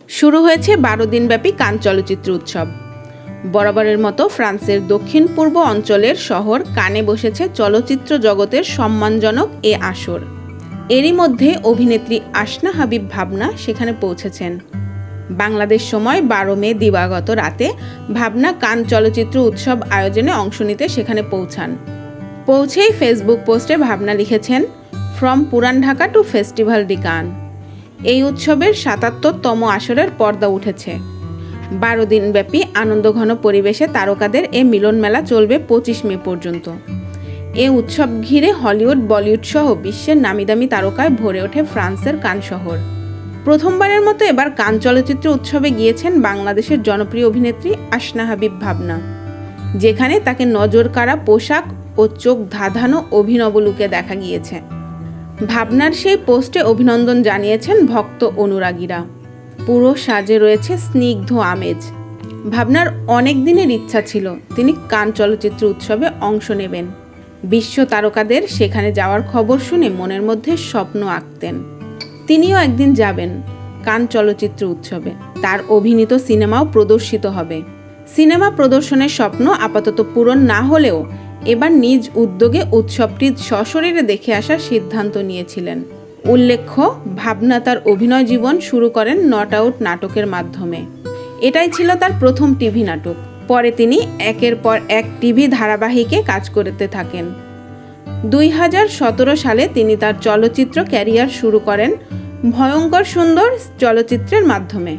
শুরু হয়েছে 12 দিনব্যাপী কান চলচ্চিত্র উৎসব। বরাবরের মতো ফ্রান্সের দক্ষিণ পূর্ব অঞ্চলের শহর কানে বসেছে চলচ্চিত্র জগতের সম্মানজনক এ আসর। এরই মধ্যে অভিনেত্রী আসনা হাবিব ভাবনা সেখানে পৌঁছেছেন। বাংলাদেশ সময় 12 মে দিবাগত রাতে ভাবনা কান চলচ্চিত্র উৎসব আয়োজনে অংশ নিতে সেখানে পৌঁছেই ফেসবুক পোস্টে ভাবনা লিখেছেন, ফ্রম পুরান ঢাকা টু ফেস্টিভ্যাল ডি কান। এই উৎসবের 77তম আসরের পর্দা উঠেছে। 12 দিনব্যাপী আনন্দঘন পরিবেশে তারকাদের এ মিলন মেলা চলবে 25 মে পর্যন্ত। এ উৎসব ঘিরে হলিউড, বলিউড সহ বিশ্বের নামিদামি তারকায় ভরে ওঠে ফ্রান্সের কান শহর। প্রথমবারের মতো এবার কান চলচ্চিত্র উৎসবে গিয়েছেন বাংলাদেশের জনপ্রিয় অভিনেত্রী আসনা হাবিব ভাবনা, যেখানে তাকে নজরকাড়া পোশাক ও চোখ ধাঁধানো অভিনব লুকে দেখা গিয়েছে। ভাবনার সেই পোস্টে অভিনন্দন জানিয়েছেন ভক্ত অনুরাগীরা। পুরো সাজে রয়েছে স্নিগ্ধ আমেজ। ভাবনার অনেক দিনের ইচ্ছা ছিল তিনি কান চলচ্চিত্র উৎসবে অংশ নেবেন। বিশ্ব তারকাদের সেখানে যাওয়ার খবর শুনে মনের মধ্যে স্বপ্ন আঁকতেন তিনিও একদিন যাবেন কান চলচ্চিত্র উৎসবে। তার অভিনীত সিনেমাও প্রদর্শিত হবে। সিনেমা প্রদর্শনের স্বপ্ন আপাতত পূরণ না হলেও এবার নিজ উদ্যোগে উৎসবটি সশরীরে দেখে আসার সিদ্ধান্ত নিয়েছিলেন। উল্লেখ্য, ভাবনা তার অভিনয় জীবন শুরু করেন নট আউট নাটকের মাধ্যমে। এটাই ছিল তার প্রথম টিভি নাটক। পরে তিনি একের পর এক টিভি ধারাবাহিকে কাজ করতে থাকেন। 2017 সালে তিনি তার চলচ্চিত্র ক্যারিয়ার শুরু করেন ভয়ঙ্কর সুন্দর চলচ্চিত্রের মাধ্যমে।